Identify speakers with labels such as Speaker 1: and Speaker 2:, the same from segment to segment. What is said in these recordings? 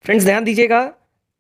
Speaker 1: Friends ध्यान दीजिएगा।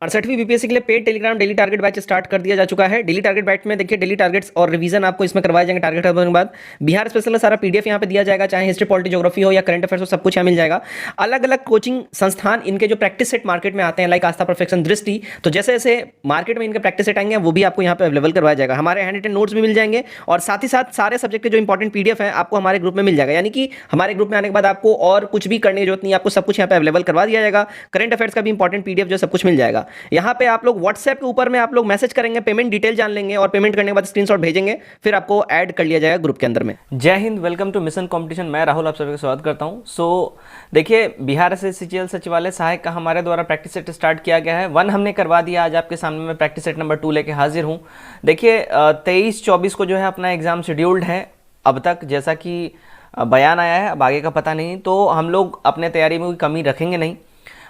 Speaker 1: 68वीं BPSC के लिए paid Telegram daily target batch start कर दिया जा चुका है। डेली टारगेट बैच में देखिए डेली टारगेट्स और रिवीजन आपको इसमें करवाए जाएंगे। टारगेट खत्म होने के बाद बिहार स्पेशल का सारा पीडीएफ यहाँ पे दिया जाएगा, चाहे हिस्ट्री पॉलिटी ज्योग्राफी हो या करंट अफेयर्स हो, सब कुछ यहाँ मिल जाएगा। अलग अलग कोचिंग संस्थान इनके जो प्रैक्टिस सेट मार्केट में आते हैं, लाइक आस्था, परफेक्शन, दृष्टि, तो जैसे जैसे मार्केट में इनके प्रैक्टिस सेट आएंगे वो भी आपको यहाँ पे अवेलेबल करवाया जाएगा। हमारे हैंड रिटन नोट्स भी मिल जाएंगे और साथ ही साथ सारे सब्जेक्ट के जो इंपॉर्टेंट पीडीएफ है आपको हमारे ग्रुप में मिल जाएगा। यानी कि हमारे ग्रुप में आने के बाद आपको और कुछ भी करने की जरूरत नहीं, आपको सब कुछ यहाँ पे अवेलेबल करवा दिया जाएगा। करंट अफेयर्स का भी इंपॉर्टेंट पीडीएफ जो सब कुछ मिल जाएगा। यहाँ पे आप लोग व्हाट्सएप के ऊपर में आप लोग मैसेज करेंगे, पेमेंट डिटेल जान लेंगे और पेमेंट करने के बाद स्क्रीनशॉट भेजेंगे, फिर आपको ऐड कर लिया जाएगा ग्रुप के अंदर में।
Speaker 2: जय Hind, welcome to mission competition. मैं राहुल आप सभी का स्वागत करता हूं। देखिए, बिहार एसएससीजीएल सचिवालय सहायक का हमारे द्वारा प्रैक्टिस सेट स्टार्ट किया गया है। 1 हमने करवा दिया। आज आपके सामने मैं प्रैक्टिस सेट नंबर 2 लेके हाजिर हूं। देखिए 23-24 को जो है अपना एग्जाम शेड्यूल्ड है अब तक, जैसा कि बयान आया है। अब आगे का पता नहीं, तो हम लोग अपने तैयारी में कोई कमी रखेंगे नहीं।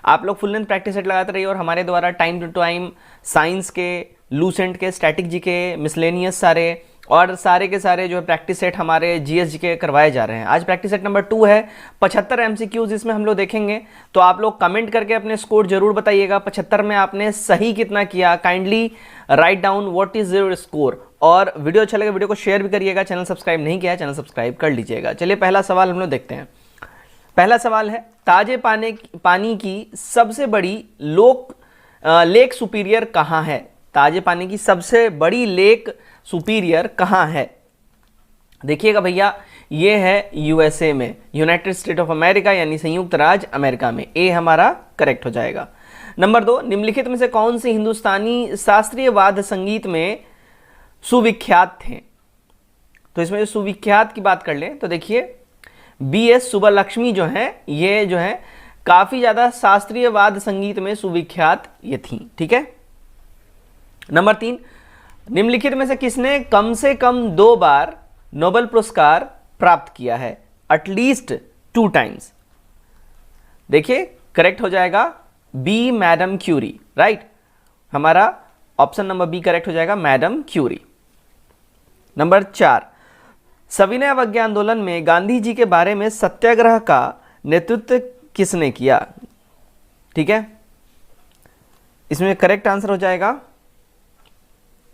Speaker 2: आप लोग फुल लेंथ प्रैक्टिस सेट लगाते रहिए और हमारे द्वारा टाइम टू टाइम साइंस के, लूसेंट के, स्टैटिक जी के, मिसलेनियस सारे और सारे के सारे जो है प्रैक्टिस सेट हमारे जीएस जी के करवाए जा रहे हैं। आज प्रैक्टिस सेट नंबर 2 है। 75 एमसीक्यूज इसमें हम लोग देखेंगे, तो आप लोग कमेंट करके अपने स्कोर जरूर बताइएगा। 75 में आपने सही कितना किया, kindly write down what is your score. और वीडियो अच्छा लगे वीडियो को शेयर भी करिएगा। चैनल सब्सक्राइब नहीं किया है, चैनल सब्सक्राइब कर लीजिएगा। चलिए पहला सवाल हम लोग देखते हैं। पहला सवाल है, ताजे पानी की सबसे बड़ी लेक सुपीरियर कहाँ है? ताजे पानी की सबसे बड़ी लेक सुपीरियर कहाँ है? देखिएगा भैया, ये है यूएसए में, यूनाइटेड स्टेट ऑफ अमेरिका, यानी संयुक्त राज्य अमेरिका में। ए हमारा करेक्ट हो जाएगा। नंबर 2, निम्नलिखित में से कौन से हिंदुस्तानी शास्त्रीय वाद्य संगीत में सुविख्यात थे? तो इसमें जो सुविख्यात की बात कर लें तो देखिए बीएस सुब्बलक्ष्मी जो है, ये जो है काफी ज्यादा शास्त्रीय वाद्य संगीत में सुविख्यात ये थी। ठीक है। नंबर 3, निम्नलिखित में से किसने कम से कम 2 बार नोबेल पुरस्कार प्राप्त किया है? At least 2 times. देखिए करेक्ट हो जाएगा बी, मैडम क्यूरी। राइट, हमारा ऑप्शन नंबर बी करेक्ट हो जाएगा, मैडम क्यूरी। नंबर 4, सविनय अवज्ञा आंदोलन में गांधी जी के बारे में सत्याग्रह का नेतृत्व किसने किया? ठीक है, इसमें करेक्ट आंसर हो जाएगा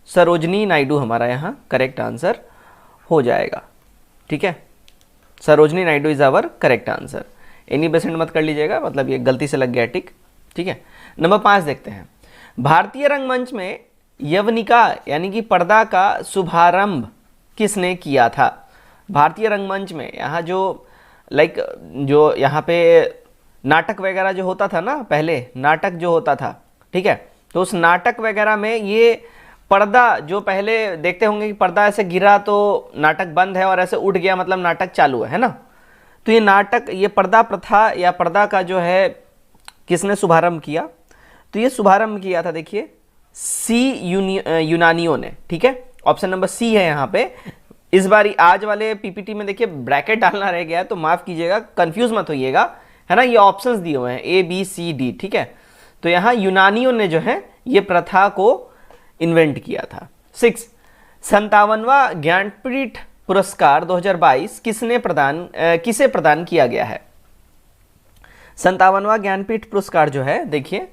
Speaker 2: सरोजनी नायडू, हमारा यहां करेक्ट आंसर हो जाएगा। ठीक है, Sarojini Naidu is our correct answer. Any percent मत कर लीजिएगा, मतलब ये गलती से लग गया टिक। ठीक है। नंबर 5 देखते हैं। भारतीय रंगमंच में यवनिका यानी कि पर्दा का शुभारंभ किसने किया था? भारतीय रंगमंच में यहाँ जो जो यहाँ पे नाटक वगैरह जो होता था ना, पहले नाटक जो होता था, ठीक है, तो उस नाटक वगैरह में ये पर्दा जो पहले देखते होंगे कि पर्दा ऐसे गिरा तो नाटक बंद है और ऐसे उठ गया मतलब नाटक चालू है ना। तो ये नाटक, ये पर्दा प्रथा या पर्दा का जो है किसने शुभारंभ किया? तो ये शुभारंभ किया था देखिए यूनानियों ने। ठीक है, ऑप्शन नंबर सी है यहाँ पे। इस बार आज वाले पीपीटी में देखिए ब्रैकेट डालना रह गया है, तो माफ कीजिएगा, कंफ्यूज मत होइएगा, है ना। ये ऑप्शंस दिए हुए हैं ए बी सी डी। ठीक है, तो यहाँ यूनानियों ने जो है ये प्रथा को इन्वेंट किया था। 6, 57वां ज्ञानपीठ पुरस्कार 2022 किसे प्रदान किया गया है? 57वां ज्ञानपीठ पुरस्कार जो है देखिए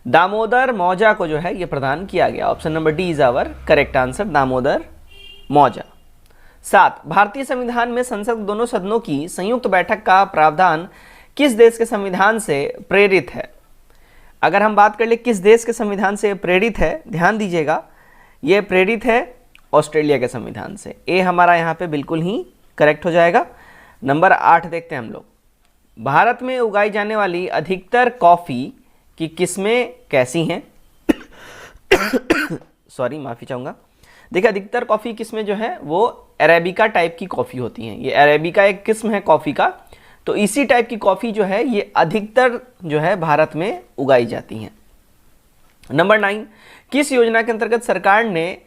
Speaker 2: दामोदर मौजा को जो है ये प्रदान किया गया। Option number D is our correct answer, Damodar मौजा। 7, भारतीय संविधान में संसद दोनों सदनों की संयुक्त बैठक का प्रावधान किस देश के संविधान से प्रेरित है? अगर हम बात कर ले किस देश के संविधान से प्रेरित है, ध्यान दीजिएगा, यह प्रेरित है ऑस्ट्रेलिया के संविधान से। ए हमारा यहाँ पे बिल्कुल ही करेक्ट हो जाएगा। नंबर 8 देखते हैं हम लोग। भारत में उगाई जाने वाली अधिकतर कॉफी की किस्में कैसी हैं? सॉरी, माफी चाहूंगा। देखिए अधिकतर कॉफी किस्में जो है वो अरेबिका टाइप की कॉफी होती हैं। ये अरेबिका एक किस्म है कॉफी का, तो इसी टाइप की कॉफी जो है ये अधिकतर जो है भारत में उगाई जाती हैं। नंबर 9, किस योजना के अंतर्गत सरकार ने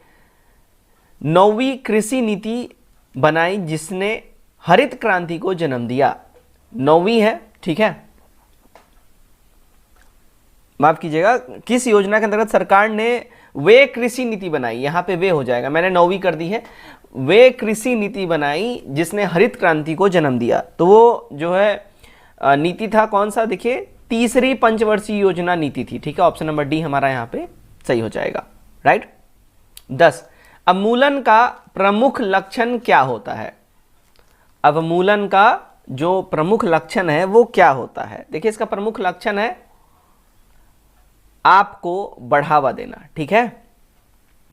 Speaker 2: 9वीं कृषि नीति बनाई जिसने हरित क्रांति को जन्म दिया? 9वीं है, ठीक है, माफ कीजिएगा, किस योजना के अंतर्गत सरकार ने वे कृषि नीति बनाई? यहां पे वे हो जाएगा, मैंने 9वीं कर दी है। वे कृषि नीति बनाई जिसने हरित क्रांति को जन्म दिया, तो वो जो है नीति था कौन सा? देखिए तीसरी पंचवर्षीय योजना नीति थी। ठीक है, ऑप्शन नंबर डी हमारा यहाँ पे सही हो जाएगा। राइट। 10, अवमूलन का प्रमुख लक्षण क्या होता है? अवमूलन का जो प्रमुख लक्षण है वो क्या होता है? देखिए, इसका प्रमुख लक्षण है आपको बढ़ावा देना। ठीक है,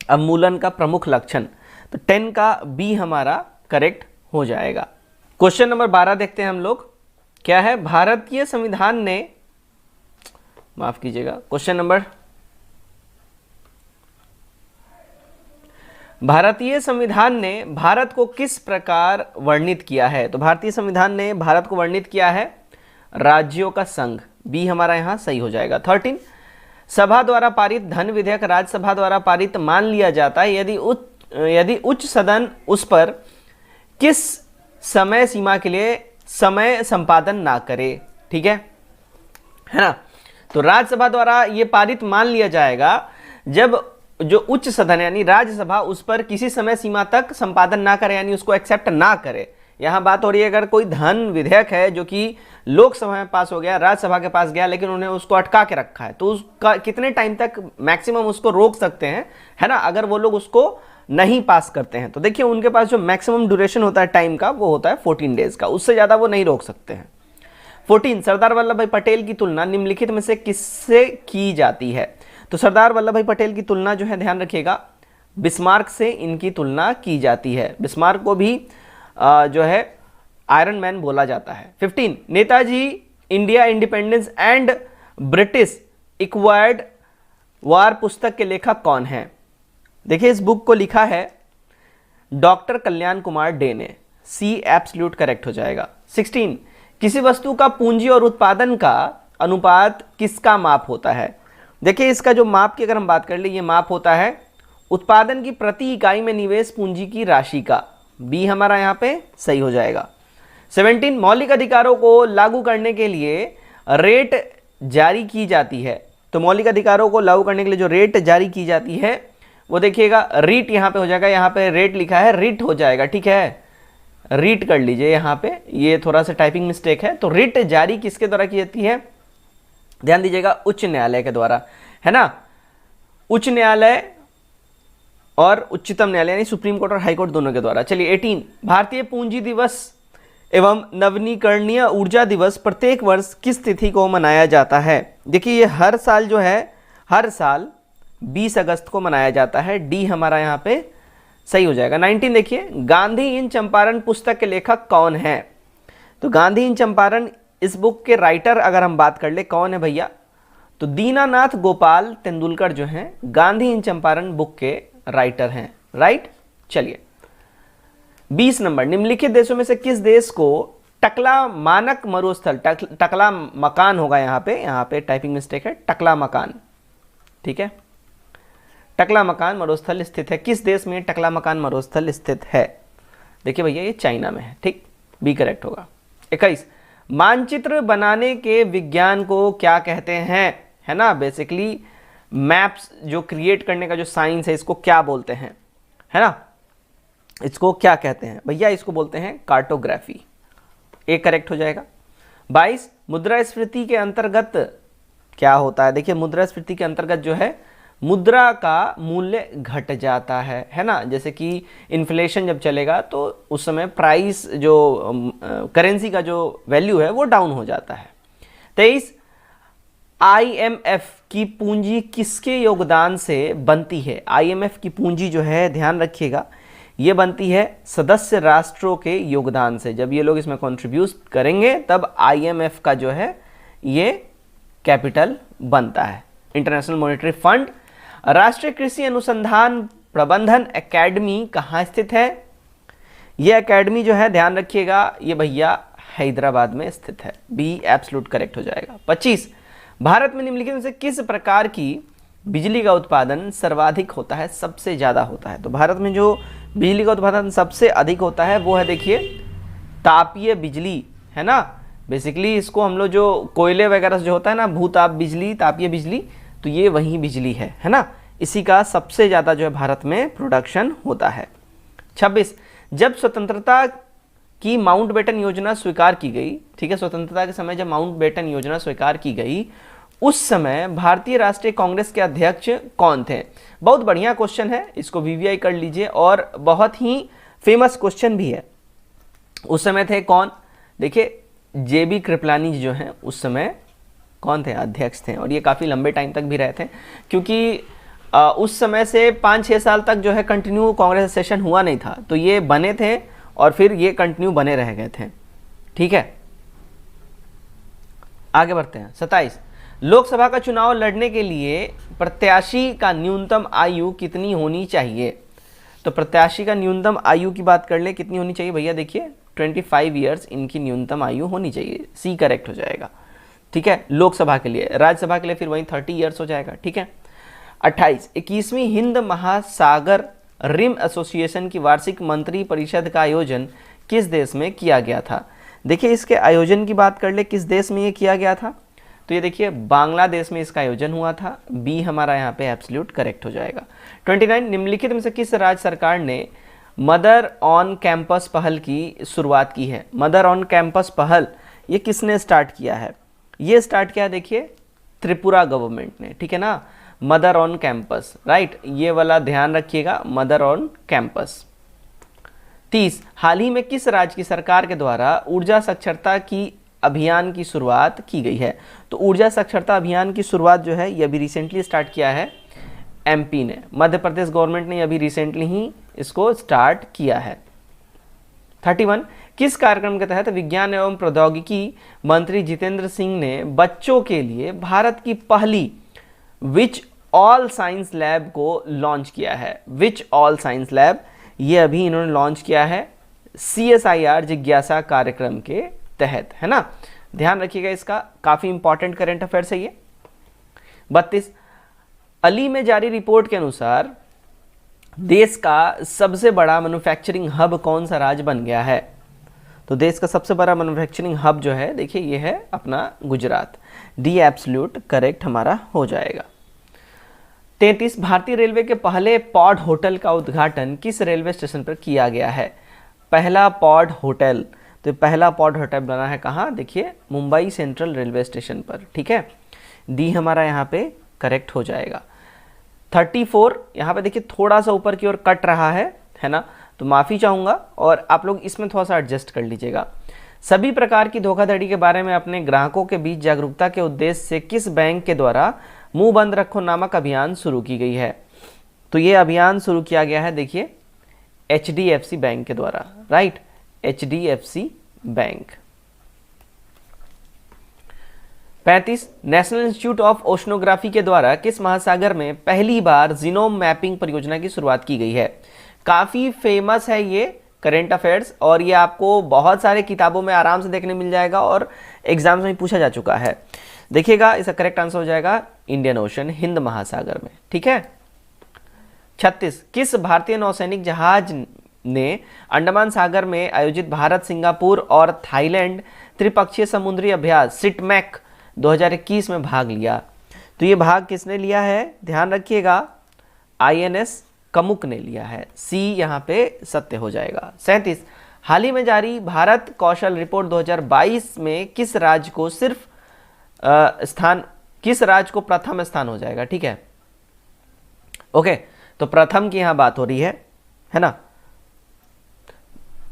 Speaker 2: अवमूलन का प्रमुख लक्षण, तो 10 का बी हमारा करेक्ट हो जाएगा। क्वेश्चन नंबर 12 देखते हैं हम लोग, क्या है? भारतीय संविधान ने, माफ कीजिएगा, क्वेश्चन नंबर, भारतीय संविधान ने भारत को किस प्रकार वर्णित किया है? तो भारतीय संविधान ने भारत को वर्णित किया है राज्यों का संघ, बी हमारा यहां सही हो जाएगा। 13, सभा द्वारा पारित धन विधेयक राज्यसभा द्वारा पारित मान लिया जाता है यदि उच्च सदन उस पर किस समय सीमा के लिए समय संपादन ना करे। ठीक है ना? तो राज्यसभा द्वारा ये पारित मान लिया जाएगा जब जो उच्च सदन यानी राज्यसभा उस पर किसी समय सीमा तक संपादन ना करे, यानी उसको एक्सेप्ट ना करे। यहां बात हो रही है अगर कोई धन विधेयक है जो कि लोकसभा में पास हो गया, राज्यसभा के पास गया, लेकिन उन्होंने उसको अटका के रखा है, तो उसका कितने टाइम तक मैक्सिमम उसको रोक सकते हैं, है ना, अगर वो लोग उसको नहीं पास करते हैं। तो देखिए, उनके पास जो मैक्सिमम ड्यूरेशन होता है टाइम का वो होता है 14 डेज का, उससे ज्यादा वो नहीं रोक सकते हैं। 14, सरदार वल्लभ भाई पटेल की तुलना निम्नलिखित में से किससे की जाती है? तो सरदार वल्लभ भाई पटेल की तुलना जो है, ध्यान रखिएगा, बिस्मार्क से इनकी तुलना की जाती है। बिस्मार्क को भी जो है आयरन मैन बोला जाता है। 15, Netaji India independence and British acquired war पुस्तक के लेखक कौन है? देखिए, इस बुक को लिखा है डॉक्टर कल्याण कुमार डे ने, सी एब्सोल्यूट करेक्ट हो जाएगा। 16, किसी वस्तु का पूंजी और उत्पादन का अनुपात किसका माप होता है? देखिए, इसका जो माप की अगर हम बात कर ले, ये माप होता है उत्पादन की प्रति इकाई में निवेश पूंजी की राशि का, बी हमारा यहाँ पे सही हो जाएगा। 17, मौलिक अधिकारों को लागू करने के लिए रेट जारी की जाती है। तो मौलिक अधिकारों को लागू करने के लिए जो रेट जारी की जाती है वो देखिएगा रीट यहाँ पे हो जाएगा, यहाँ पे रेट लिखा है रिट हो जाएगा। ठीक है, रीट कर लीजिए, यहाँ पे ये थोड़ा सा टाइपिंग मिस्टेक है। तो रिट जारी किसके द्वारा की जाती है? ध्यान दीजिएगा, उच्च न्यायालय के द्वारा, है ना। उच्च न्यायालय और उच्चतम न्यायालय यानी सुप्रीम कोर्ट और हाई कोर्ट दोनों के द्वारा। चलिए 18, भारतीय पूंजी दिवस एवं नवीनीकरणीय ऊर्जा दिवस प्रत्येक वर्ष किस तिथि को मनाया जाता है? देखिए, ये हर साल जो है, हर साल 20 अगस्त को मनाया जाता है, डी हमारा यहाँ पे सही हो जाएगा। 19, देखिए, गांधी इन चंपारण पुस्तक के लेखक कौन है? तो गांधी इन चंपारण, इस बुक के राइटर अगर हम बात कर ले, कौन है भैया? तो दीनानाथ गोपाल तेंदुलकर जो हैं गांधी इन चंपारण बुक के राइटर हैं। राइट। चलिए 20 नंबर, निम्नलिखित देशों में से किस देश को टकला मानक मरुस्थल, टकला मकान होगा यहाँ पे टाइपिंग मिस्टेक है, टकला मकान, ठीक है, टकला मकान मरुस्थल स्थित है। किस देश में टकला मकान मरुस्थल स्थित है? देखिए भैया, ये चाइना में है। ठीक, बी करेक्ट होगा। 21, मानचित्र बनाने के विज्ञान को क्या कहते हैं? है ना, बेसिकली मैप्स जो क्रिएट करने का जो साइंस है, इसको क्या बोलते हैं? है ना, इसको क्या कहते हैं भैया? इसको बोलते हैं कार्टोग्राफी। ए करेक्ट हो जाएगा। 22, मुद्रास्फीति के अंतर्गत क्या होता है? देखिए, मुद्रास्फीति के अंतर्गत जो है मुद्रा का मूल्य घट जाता है ना। जैसे कि इन्फ्लेशन जब चलेगा तो उस समय प्राइस जो करेंसी का जो वैल्यू है वो डाउन हो जाता है। 23, आईएमएफ की पूंजी किसके योगदान से बनती है? आईएमएफ की पूंजी जो है, ध्यान रखिएगा, ये बनती है सदस्य राष्ट्रों के योगदान से। जब ये लोग इसमें कंट्रीब्यूट करेंगे तब आईएमएफ का जो है ये कैपिटल बनता है। International monetary fund. राष्ट्रीय कृषि अनुसंधान प्रबंधन एकेडमी कहाँ स्थित है? ये एकेडमी जो है, ध्यान रखिएगा, ये भैया हैदराबाद में स्थित है। बी एब्सोल्यूट करेक्ट हो जाएगा। 25, भारत में निम्नलिखित में से किस प्रकार की बिजली का उत्पादन सर्वाधिक होता है, सबसे ज़्यादा होता है? तो भारत में जो बिजली का उत्पादन सबसे अधिक होता है वो है, देखिए, तापीय बिजली, है ना। बेसिकली इसको हम लोग जो कोयले वगैरह जो होता है ना, भूताप बिजली, तापीय बिजली, तो ये वही बिजली है ना। इसी का सबसे ज़्यादा जो है भारत में प्रोडक्शन होता है। 26, जब स्वतंत्रता कि माउंटबेटन योजना स्वीकार की गई, ठीक है, स्वतंत्रता के समय जब माउंटबेटन योजना स्वीकार की गई उस समय भारतीय राष्ट्रीय कांग्रेस के अध्यक्ष कौन थे? बहुत बढ़िया क्वेश्चन है, इसको वीवीआई कर लीजिए और बहुत ही फेमस क्वेश्चन भी है। उस समय थे कौन? देखिए जेबी कृपलानी जी जो हैं उस समय कौन थे? अध्यक्ष थे, और ये काफ़ी लंबे टाइम तक भी रहे थे, क्योंकि उस समय से 5-6 साल तक जो है कंटिन्यू कांग्रेस सेशन हुआ नहीं था, तो ये बने थे और फिर ये कंटिन्यू बने रह गए थे। ठीक है, आगे बढ़ते हैं। 27, लोकसभा का चुनाव लड़ने के लिए प्रत्याशी का न्यूनतम आयु कितनी होनी चाहिए? तो प्रत्याशी का न्यूनतम आयु की बात कर ले, कितनी होनी चाहिए भैया? देखिए 25 ईयर्स इनकी न्यूनतम आयु होनी चाहिए, सी करेक्ट हो जाएगा। ठीक है, लोकसभा के लिए। राज्यसभा के लिए फिर वहीं 30 ईयर्स हो जाएगा। ठीक है। 28, 21वीं हिंद महासागर रिम एसोसिएशन की वार्षिक मंत्री परिषद का आयोजन किस देश में किया गया था? देखिए इसके आयोजन की बात कर ले, किस देश में ये किया गया था? तो ये देखिए बांग्लादेश में इसका आयोजन हुआ था, बी हमारा यहाँ पे एब्सोल्यूट करेक्ट हो जाएगा। 29, निम्नलिखित में से किस राज्य सरकार ने मदर ऑन कैंपस पहल की शुरुआत की है? मदर ऑन कैंपस पहल ये किसने स्टार्ट किया है? ये स्टार्ट किया देखिए त्रिपुरा गवर्नमेंट ने, ठीक है ना, मदर ऑन कैंपस, राइट, ये वाला ध्यान रखिएगा, मदर ऑन कैंपस। 30, हाल ही में किस राज्य की सरकार के द्वारा ऊर्जा साक्षरता की अभियान की शुरुआत की गई है? तो ऊर्जा साक्षरता अभियान की शुरुआत जो है ये अभी रिसेंटली स्टार्ट किया है एमपी ने, मध्य प्रदेश गवर्नमेंट ने अभी रिसेंटली ही इसको स्टार्ट किया है। 31, किस कार्यक्रम के तहत विज्ञान एवं प्रौद्योगिकी मंत्री जितेंद्र सिंह ने बच्चों के लिए भारत की पहली विच ऑल साइंस लैब को लॉन्च किया है? विच ऑल साइंस लैब ये अभी इन्होंने लॉन्च किया है CSIR जिज्ञासा कार्यक्रम के तहत, है ना, ध्यान रखिएगा, इसका काफी इंपॉर्टेंट करंट अफेयर्स है ये। 32, अली में जारी रिपोर्ट के अनुसार देश का सबसे बड़ा मैन्युफैक्चरिंग हब कौन सा राज्य बन गया है? तो देश का सबसे बड़ा मैन्युफैक्चरिंग हब जो है देखिए ये है अपना गुजरात, डी एब्सोल्यूट करेक्ट हमारा हो जाएगा। 33, भारतीय रेलवे के पहले पॉड होटल का उद्घाटन किस रेलवे स्टेशन पर किया गया है? पहला पॉड होटल, तो पहला पॉड होटल बना है कहाँ? देखिए मुंबई सेंट्रल रेलवे स्टेशन पर। ठीक है, डी हमारा यहाँ पे करेक्ट हो जाएगा। 34, यहाँ पे देखिए थोड़ा सा ऊपर की ओर कट रहा है ना, तो माफ़ी चाहूँगा और आप लोग इसमें थोड़ा सा एडजस्ट कर लीजिएगा। सभी प्रकार की धोखाधड़ी के बारे में अपने ग्राहकों के बीच जागरूकता के उद्देश्य से किस बैंक के द्वारा मुंह बंद रखो नामक अभियान शुरू की गई है? तो ये अभियान शुरू किया गया है देखिए HDFC बैंक के द्वारा, right, HDFC bank. 35, national institute of oceanography के द्वारा किस महासागर में पहली बार जीनोम मैपिंग परियोजना की शुरुआत की गई है? काफ़ी फेमस है ये करेंट अफेयर्स और ये आपको बहुत सारे किताबों में आराम से देखने मिल जाएगा और एग्जाम्स में पूछा जा चुका है। देखिएगा इसका करेक्ट आंसर हो जाएगा इंडियन ओशन, हिंद महासागर में। ठीक है। 36, किस भारतीय नौसैनिक जहाज ने अंडमान सागर में आयोजित भारत, सिंगापुर और थाईलैंड त्रिपक्षीय समुद्री अभ्यास सिटमैक 2021 में भाग लिया? तो ये भाग किसने लिया है? ध्यान रखिएगा INS कमुक ने लिया है, सी यहाँ पे सत्य हो जाएगा। 37, हाल ही में जारी भारत कौशल रिपोर्ट 2022 में किस राज्य को किस राज्य को प्रथम स्थान हो जाएगा? ठीक है, ओके, तो प्रथम की यहाँ बात हो रही है ना,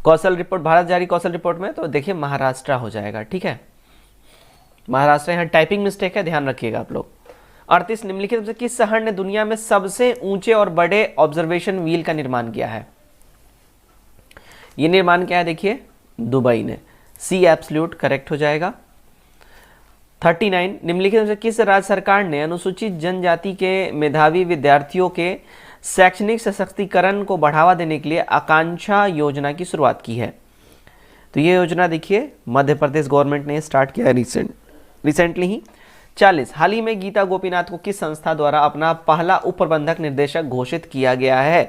Speaker 2: कौशल रिपोर्ट, भारत जारी कौशल रिपोर्ट में, तो देखिए महाराष्ट्र हो जाएगा। ठीक है, महाराष्ट्र, यहाँ टाइपिंग मिस्टेक है, ध्यान रखिएगा आप लोग। 38, निम्नलिखित में से किस शहर ने दुनिया में सबसे ऊंचे और बड़े ऑब्जर्वेशन व्हील का निर्माण किया है? ये निर्माण क्या है? देखिए दुबई ने, सी एब्सोल्यूट करेक्ट हो जाएगा। 39, निम्नलिखित में से किस राज्य सरकार ने अनुसूचित जनजाति के मेधावी विद्यार्थियों के शैक्षणिक सशक्तिकरण को बढ़ावा देने के लिए आकांक्षा योजना की शुरुआत की है? तो ये योजना देखिए मध्य प्रदेश गवर्नमेंट ने स्टार्ट किया है रिसेंटली ही। 40, हाल ही में गीता गोपीनाथ को किस संस्था द्वारा अपना पहला उप प्रबंधक निर्देशक घोषित किया गया है?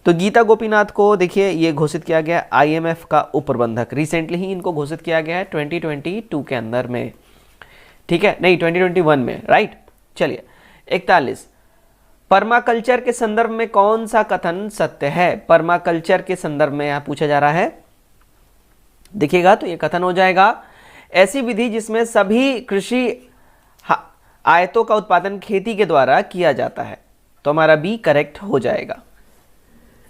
Speaker 2: तो गीता गोपीनाथ को देखिए ये घोषित किया गया IMF का उप प्रबंधक, रिसेंटली ही इनको घोषित किया गया है 2022 के अंदर में। ठीक है, नहीं 2021 में, राइट। चलिए 41, पर्माकल्चर के संदर्भ में कौन सा कथन सत्य है? पर्माकल्चर के संदर्भ में यहाँ पूछा जा रहा है देखिएगा तो ये कथन हो जाएगा, ऐसी विधि जिसमें सभी कृषि आयतों का उत्पादन खेती के द्वारा किया जाता है, तो हमारा बी करेक्ट हो जाएगा।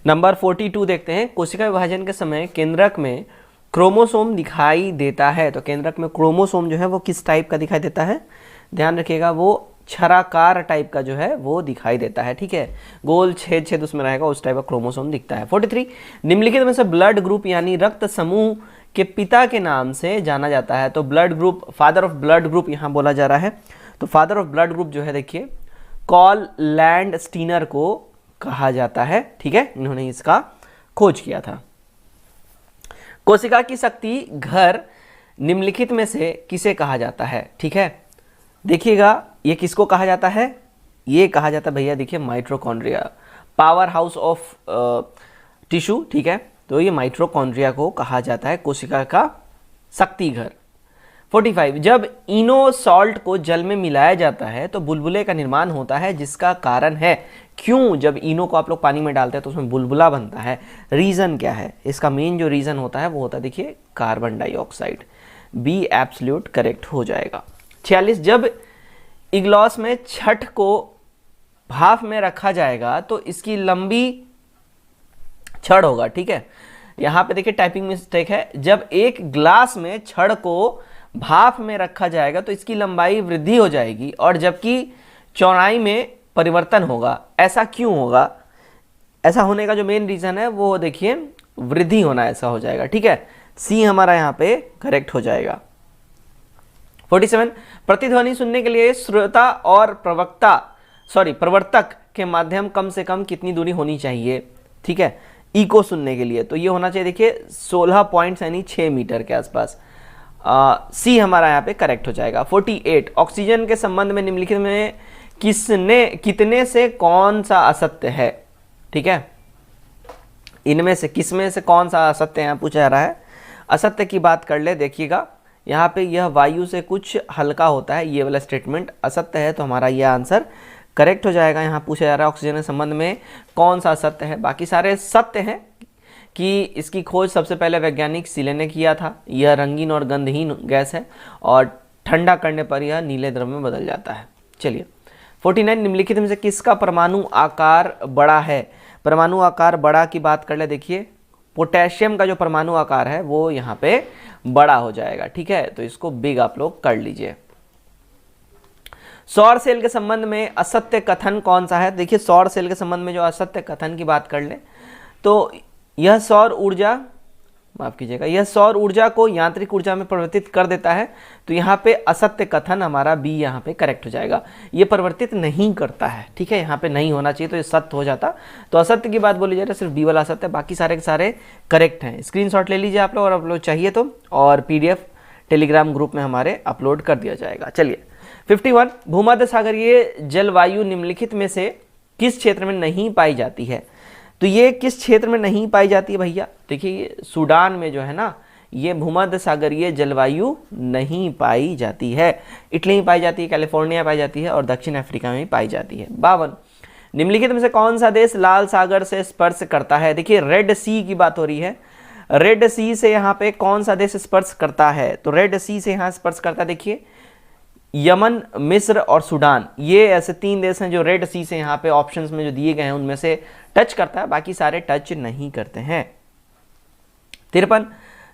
Speaker 2: नंबर 42 देखते हैं, कोशिका विभाजन के समय केंद्रक में क्रोमोसोम दिखाई देता है, तो केंद्रक में क्रोमोसोम जो है वो किस टाइप का दिखाई देता है, ध्यान रखिएगा, वो छराकार टाइप का जो है वो दिखाई देता है, ठीक है, गोल छेद छेद उसमें रहेगा, उस टाइप का क्रोमोसोम दिखता है। 43, निम्नलिखित में से ब्लड ग्रुप यानी रक्त समूह के पिता के नाम से जाना जाता है, तो blood group, father of blood group यहाँ बोला जा रहा है, तो फादर ऑफ ब्लड ग्रुप जो है देखिए कॉल लैंड स्टीनर को कहा जाता है, ठीक है, इन्होंने इसका खोज किया था। कोशिका की शक्ति घर निम्नलिखित में से किसे कहा जाता है, ठीक है, देखिएगा ये किसको कहा जाता है, ये कहा जाता है भैया देखिए mitochondria, power house of tissue, ठीक है, तो ये माइटोकॉन्ड्रिया को कहा जाता है कोशिका का शक्ति घर। 45, जब इनो सॉल्ट को जल में मिलाया जाता है तो बुलबुले का निर्माण होता है, जिसका कारण है, क्यों जब इनो को आप लोग पानी में डालते हैं तो उसमें बुलबुला बनता है, रीज़न क्या है, इसका मेन जो रीज़न होता है वो होता है देखिए carbon dioxide, B absolute correct हो जाएगा। 46, जब इग्लॉस में छठ को भाप में रखा जाएगा तो इसकी लंबी छड़ होगा, ठीक है, यहाँ पे देखिए टाइपिंग मिस्टेक है, जब एक ग्लास में छड़ को भाप में रखा जाएगा तो इसकी लंबाई वृद्धि हो जाएगी और जबकि चौड़ाई में परिवर्तन होगा, ऐसा क्यों होगा, ऐसा होने का जो मेन रीजन है वो देखिए वृद्धि होना, ऐसा हो जाएगा, ठीक है, सी हमारा यहाँ पे करेक्ट हो जाएगा। 47, प्रतिध्वनि सुनने के लिए श्रोता और प्रवर्तक के माध्यम कम से कम कितनी दूरी होनी चाहिए, ठीक है, ई को सुनने के लिए, तो ये होना चाहिए देखिए 16 पॉइंट्स यानी 6 मीटर के आसपास, सी हमारा यहाँ पे करेक्ट हो जाएगा। 48, ऑक्सीजन के संबंध में निम्नलिखित में कितने से कौन सा असत्य है, ठीक है, इनमें से किसमें से कौन सा असत्य यहाँ पूछा जा रहा है। असत्य की बात कर ले, देखिएगा यहाँ पे यह वायु से कुछ हल्का होता है, ये वाला स्टेटमेंट असत्य है, तो हमारा यह आंसर करेक्ट हो जाएगा। यहाँ पूछा जा रहा है ऑक्सीजन के संबंध में कौन सा सत्य है, बाकी सारे सत्य हैं कि इसकी खोज सबसे पहले वैज्ञानिक सीले ने किया था, यह रंगीन और गंधहीन गैस है और ठंडा करने पर यह नीले द्रव में बदल जाता है। चलिए 49, निम्नलिखित में से किसका परमाणु आकार बड़ा है, परमाणु आकार बड़ा की बात कर ले, देखिए पोटेशियम का जो परमाणु आकार है वो यहाँ पे बड़ा हो जाएगा, ठीक है, तो इसको बिग आप लोग कर लीजिए। सौर सेल के संबंध में असत्य कथन कौन सा है, देखिए सौर सेल के संबंध में जो असत्य कथन की बात कर ले तो यह सौर ऊर्जा, माफ कीजिएगा, यह सौर ऊर्जा को यांत्रिक ऊर्जा में परिवर्तित कर देता है, तो यहाँ पे असत्य कथन हमारा बी यहाँ पे करेक्ट हो जाएगा, ये परिवर्तित नहीं करता है, ठीक है, यहाँ पे नहीं होना चाहिए तो ये सत्य हो जाता, तो असत्य की बात बोली जाए तो सिर्फ बी वाला असत्य, बाकी सारे के सारे करेक्ट हैं। स्क्रीनशॉट ले लीजिए आप लोग, और आप लोग चाहिए तो, और PDF टेलीग्राम ग्रुप में हमारे अपलोड कर दिया जाएगा। चलिए 51, भूमध्य सागरीय जलवायु निम्नलिखित में से किस क्षेत्र में नहीं पाई जाती है, तो ये किस क्षेत्र में नहीं पाई जाती है भैया, देखिए सूडान में जो है ना, ये भूमध्य सागरीय जलवायु नहीं पाई जाती है, इटली में पाई जाती है, कैलिफोर्निया पाई जाती है और दक्षिण अफ्रीका में पाई जाती है। 52, निम्नलिखित में से कौन सा देश लाल सागर से स्पर्श करता है, देखिए रेड सी की बात हो रही है, रेड सी से यहाँ पे कौन सा देश स्पर्श करता है, तो रेड सी से यहाँ स्पर्श करता है, देखिए यमन, मिस्र और सूडान, ये ऐसे 3 देश हैं जो रेड सी से यहाँ पे ऑप्शंस में जो दिए गए हैं उनमें से टच करता है, बाकी सारे टच नहीं करते हैं। 53,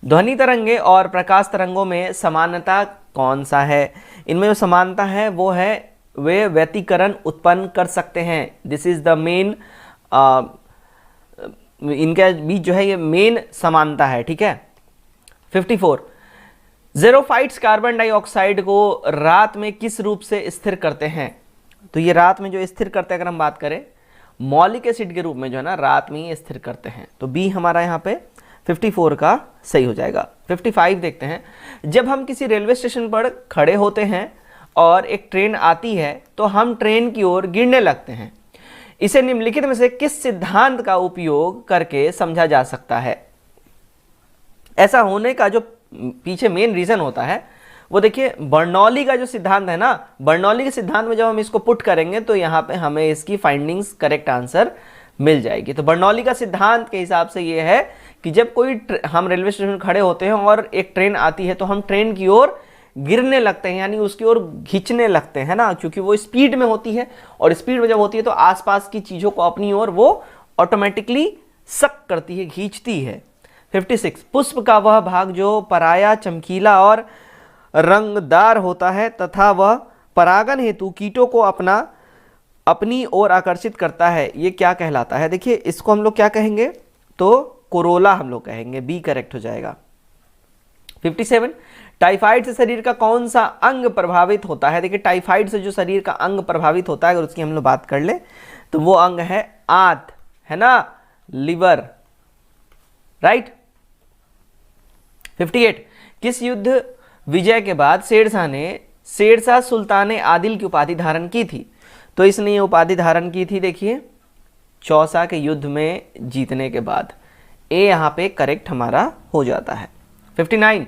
Speaker 2: ध्वनि तरंगे और प्रकाश तरंगों में समानता कौन सा है, इनमें जो समानता है वो है वे व्यतिकरण उत्पन्न कर सकते हैं, दिस इज द मेन, इनके बीच जो है ये मेन समानता है, ठीक है। 54, ज़ेरोफाइट्स कार्बन डाइऑक्साइड को रात में किस रूप से स्थिर करते हैं, तो ये रात में जो स्थिर करते हैं अगर हम बात करें मौलिक एसिड के रूप में जो है ना रात में ये स्थिर करते हैं, तो बी हमारा यहाँ पे 54 का सही हो जाएगा। 55 देखते हैं, जब हम किसी रेलवे स्टेशन पर खड़े होते हैं और एक ट्रेन आती है तो हम ट्रेन की ओर गिरने लगते हैं, इसे निम्नलिखित में से किस सिद्धांत का उपयोग करके समझा जा सकता है। ऐसा होने का जो पीछे मेन रीजन होता है वो देखिए बर्नौली का जो सिद्धांत है ना, बर्नौली के सिद्धांत में जब हम इसको पुट करेंगे तो यहाँ पे हमें इसकी फाइंडिंग्स करेक्ट आंसर मिल जाएगी। तो बर्नौली का सिद्धांत के हिसाब से ये है कि जब कोई हम रेलवे स्टेशन में खड़े होते हैं और एक ट्रेन आती है तो हम ट्रेन की ओर गिरने लगते हैं, यानी उसकी ओर खींचने लगते हैं ना, क्योंकि वो स्पीड में होती है, और स्पीड में जब होती है तो आसपास की चीजों को अपनी ओर वो ऑटोमेटिकली सक करती है, खींचती है। 56, पुष्प का वह भाग जो पराया, चमकीला और रंगदार होता है तथा वह परागन हेतु कीटों को अपनी ओर आकर्षित करता है, ये क्या कहलाता है? देखिए इसको हम लोग क्या कहेंगे, तो कोरोला हम लोग कहेंगे, बी करेक्ट हो जाएगा। 57, टाइफाइड से शरीर का कौन सा अंग प्रभावित होता है? देखिए टाइफाइड से जो शरीर का अंग प्रभावित होता है, अगर उसकी हम लोग बात कर ले तो वो अंग है आंत, है ना, लिवर, राइट। 58, किस युद्ध विजय के बाद शेरशाह ने शेरशाह सुल्तान आदिल की उपाधि धारण की थी? तो इसने ये उपाधि धारण की थी, देखिए चौसा के युद्ध में जीतने के बाद। ए यहाँ पे करेक्ट हमारा हो जाता है। 59,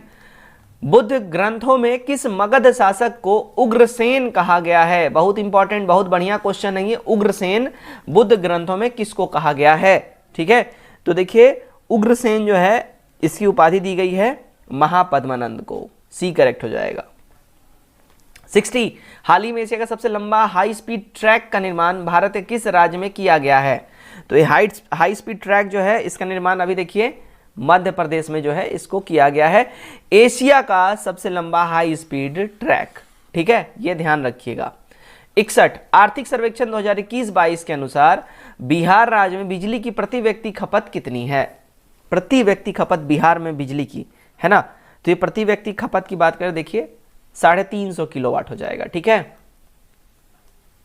Speaker 2: बुद्ध ग्रंथों में किस मगध शासक को उग्रसेन कहा गया है? बहुत इंपॉर्टेंट, बहुत बढ़िया क्वेश्चन है ये। उग्रसेन बुद्ध ग्रंथों में किसको कहा गया है? ठीक है, तो देखिए उग्रसेन जो है इसकी उपाधि दी गई है महापद्मानंद को, सी करेक्ट हो जाएगा। 60, हाल ही में एशिया का सबसे लंबा हाई स्पीड ट्रैक का निर्माण भारत के किस राज्य में किया गया है? तो ये हाई स्पीड ट्रैक जो है इसका निर्माण अभी देखिए मध्य प्रदेश में जो है इसको किया गया है, एशिया का सबसे लंबा हाई स्पीड ट्रैक। ठीक है, ये ध्यान रखिएगा। 61, आर्थिक सर्वेक्षण 2021-22 के अनुसार बिहार राज्य में बिजली की प्रति व्यक्ति खपत कितनी है? प्रति व्यक्ति खपत बिहार में बिजली की, है ना, तो ये प्रति व्यक्ति खपत की बात करें, देखिए 350 किलोवाट हो जाएगा। ठीक है,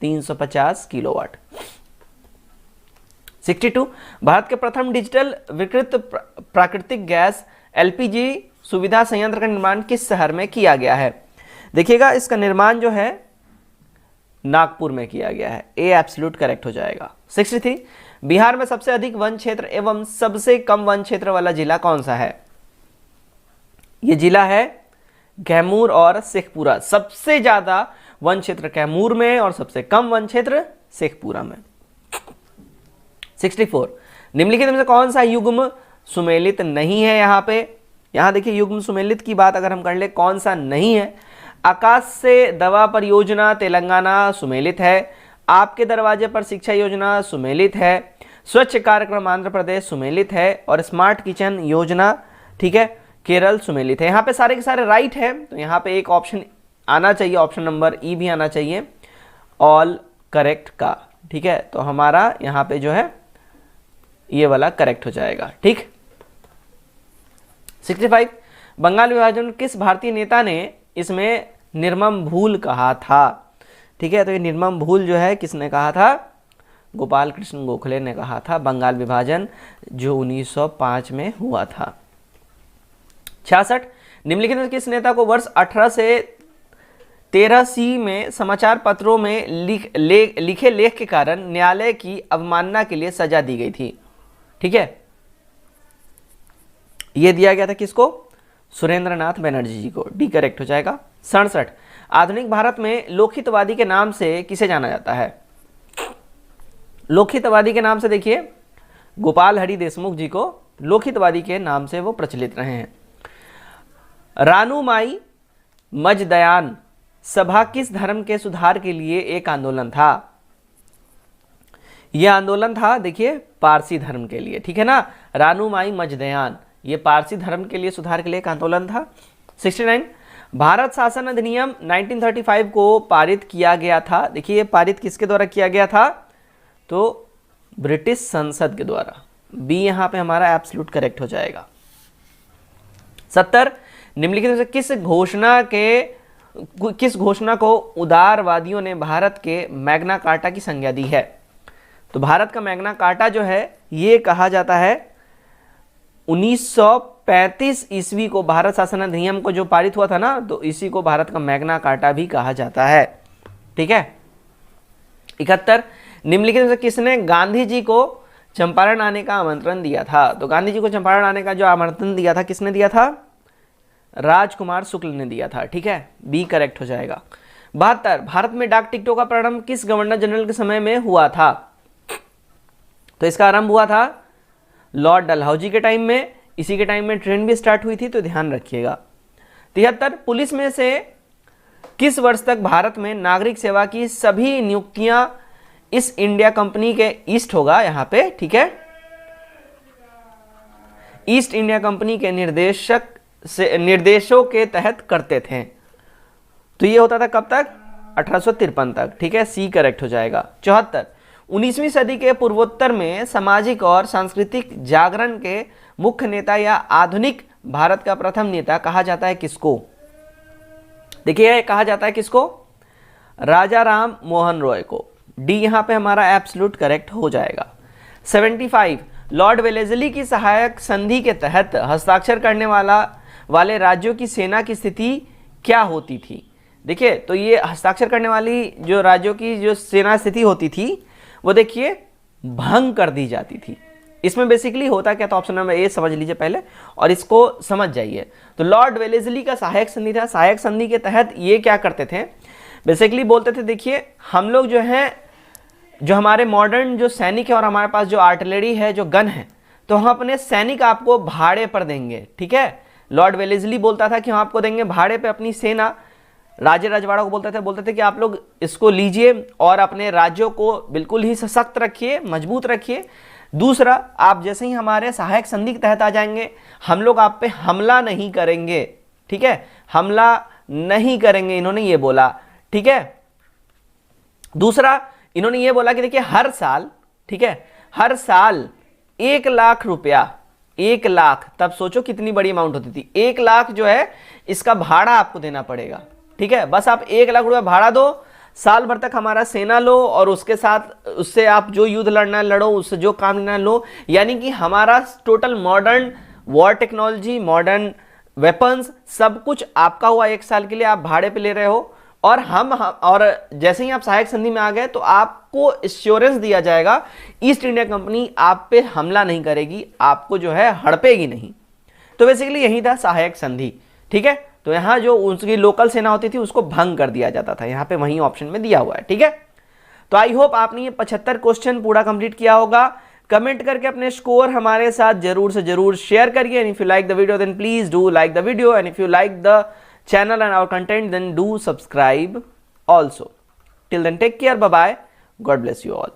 Speaker 2: 350 किलोवाट। 62, भारत के प्रथम डिजिटल विकृत प्राकृतिक गैस एलपीजी सुविधा संयंत्र का निर्माण किस शहर में किया गया है? देखिएगा इसका निर्माण जो है नागपुर में किया गया है, ए एब्सोल्यूट करेक्ट हो जाएगा। 63, बिहार में सबसे अधिक वन क्षेत्र एवं सबसे कम वन क्षेत्र वाला जिला कौन सा है? ये जिला है कैमूर और शेखपुरा। सबसे ज्यादा वन क्षेत्र कैमूर में और सबसे कम वन क्षेत्र शेखपुरा में। 64, निम्नलिखित में से कौन सा युग्म सुमेलित नहीं है? यहां देखिए युग्म सुमेलित की बात अगर हम कर ले, कौन सा नहीं है? आकाश से दवा परियोजना तेलंगाना सुमेलित है, आपके दरवाजे पर शिक्षा योजना सुमेलित है, स्वच्छ कार्यक्रम आंध्र प्रदेश सुमेलित है, और स्मार्ट किचन योजना, ठीक है, केरल सुमेलित है। यहाँ पे सारे के सारे राइट है, तो यहाँ पे एक ऑप्शन आना चाहिए, ऑप्शन नंबर ई भी आना चाहिए, ऑल करेक्ट का। ठीक है, तो हमारा यहाँ पे जो है ये वाला करेक्ट हो जाएगा। ठीक। 65, बंगाल विभाजन किस भारतीय नेता ने इसमें निर्मम भूल कहा था? ठीक है, तो ये निर्मम भूल जो है किसने कहा था? गोपाल कृष्ण गोखले ने कहा था, बंगाल विभाजन जो 1905 में हुआ था। 66, निम्नलिखित में किस नेता को वर्ष 18 से 13 सी में समाचार पत्रों में लिखे लेख के कारण न्यायालय की अवमानना के लिए सजा दी गई थी? ठीक है, यह दिया गया था किसको? सुरेंद्रनाथ बनर्जी जी को, डी करेक्ट हो जाएगा। 67, आधुनिक भारत में लोकहितवादी के नाम से किसे जाना जाता है? लोकहितवादी के नाम से देखिए गोपाल हरि देशमुख जी को लोकहितवादी के नाम से वो प्रचलित रहे हैं। रानूमाई मजदयान सभा किस धर्म के सुधार के लिए एक आंदोलन था? यह आंदोलन था देखिए पारसी धर्म के लिए। ठीक है ना, रानूमाई मजदयान ये पारसी धर्म के लिए सुधार के लिए एक आंदोलन था। 69, भारत शासन अधिनियम 1935 को पारित किया गया था। देखिए ये पारित किसके द्वारा किया गया था? तो ब्रिटिश संसद के द्वारा, बी यहां पे हमारा एब्सोल्यूट करेक्ट हो जाएगा। 70, निम्नलिखित में से किस घोषणा को उदारवादियों ने भारत के मैग्ना कार्टा की संज्ञा दी है? तो भारत का मैग्ना कार्टा जो है ये कहा जाता है 1935 ईस्वी को भारत शासन अधिनियम को जो पारित हुआ था ना, तो इसी को भारत का मैग्ना कार्टा भी कहा जाता है। ठीक है। 71, निम्नलिखित में से किसने गांधी जी को चंपारण आने का आमंत्रण दिया था? तो गांधी जी को चंपारण आने का जो आमंत्रण दिया था किसने दिया था? राजकुमार शुक्ल ने दिया था। ठीक है, बी करेक्ट हो जाएगा। 72, भारत में डाक टिकटों का प्रारंभ किस गवर्नर जनरल के समय में हुआ था? तो इसका आरंभ हुआ था लॉर्ड डलहौजी के टाइम में, इसी के टाइम में ट्रेन भी स्टार्ट हुई थी, तो ध्यान रखिएगा। 73 पुलिस में से किस वर्ष तक भारत में नागरिक सेवा की सभी नियुक्तियां इस इंडिया कंपनी के ईस्ट होगा यहाँ पे, ठीक है, ईस्ट इंडिया कंपनी के निर्देशों के तहत करते थे। तो ये होता था कब तक? 1853 तक, ठीक है, सी करेक्ट हो जाएगा। 74 19वीं सदी के पूर्वोत्तर में सामाजिक और सांस्कृतिक जागरण के मुख्य नेता या आधुनिक भारत का प्रथम नेता कहा जाता है किसको? देखिए कहा जाता है किसको? राजा राम मोहन रॉय को। डी यहाँ पे हमारा एब्सोल्यूट करेक्ट हो जाएगा। 75 लॉर्ड वेलेस्ली की सहायक संधि के तहत हस्ताक्षर करने वाले राज्यों की सेना की स्थिति क्या होती थी? देखिए तो ये हस्ताक्षर करने वाली जो राज्यों की जो सेना स्थिति होती थी वो देखिए भंग कर दी जाती थी। इसमें बेसिकली होता क्या था, ऑप्शन नंबर ए समझ लीजिए पहले और इसको समझ जाइए। तो लॉर्ड वेलेस्ली का सहायक संधि था, सहायक संधि के तहत ये क्या करते थे, बेसिकली बोलते थे देखिए हम लोग जो है, जो हमारे मॉडर्न जो सैनिक है और हमारे पास जो आर्टिलरी है, जो गन है, तो हम अपने सैनिक आपको भाड़े पर देंगे, ठीक है। लॉर्ड वेलेस्ली बोलता था कि हम आपको देंगे भाड़े पे अपनी सेना। राजे रजवाड़ा को बोलते थे कि आप लोग इसको लीजिए और अपने राज्यों को बिल्कुल ही सशक्त रखिए, मजबूत रखिए। दूसरा, आप जैसे ही हमारे सहायक संधि के तहत आ जाएंगे, हम लोग आप पे हमला नहीं करेंगे, ठीक है, हमला नहीं करेंगे, इन्होंने ये बोला, ठीक है। दूसरा, इन्होंने ये बोला कि देखिए हर साल, ठीक है, हर साल 1 लाख रुपया, 1 लाख, तब सोचो कितनी बड़ी अमाउंट होती थी, 1 लाख जो है इसका भाड़ा आपको देना पड़ेगा, ठीक है। बस आप 1 लाख रुपया भाड़ा दो, साल भर तक हमारा सेना लो और उसके साथ उससे आप जो युद्ध लड़ना है लड़ो, उससे जो काम लेना लो। यानी कि हमारा total modern war technology, modern weapons, सब कुछ आपका हुआ 1 साल के लिए, आप भाड़े पे ले रहे हो। और और जैसे ही आप सहायक संधि में आ गए तो आपको एश्योरेंस दिया जाएगा ईस्ट इंडिया कंपनी आप पे हमला नहीं करेगी, आपको जो है हड़पेगी नहीं। तो बेसिकली यही था सहायक संधि, ठीक है। तो यहाँ जो उसकी लोकल सेना होती थी उसको भंग कर दिया जाता था, यहाँ पे वही ऑप्शन में दिया हुआ है, ठीक है। तो आई होप आपने ये 75 क्वेश्चन पूरा कंप्लीट किया होगा। कमेंट करके अपने स्कोर हमारे साथ जरूर से जरूर शेयर करिए। And if you like the video then please do like the video, and if you like the channel and our content then do subscribe also. Till then take care, bye bye, God bless you all.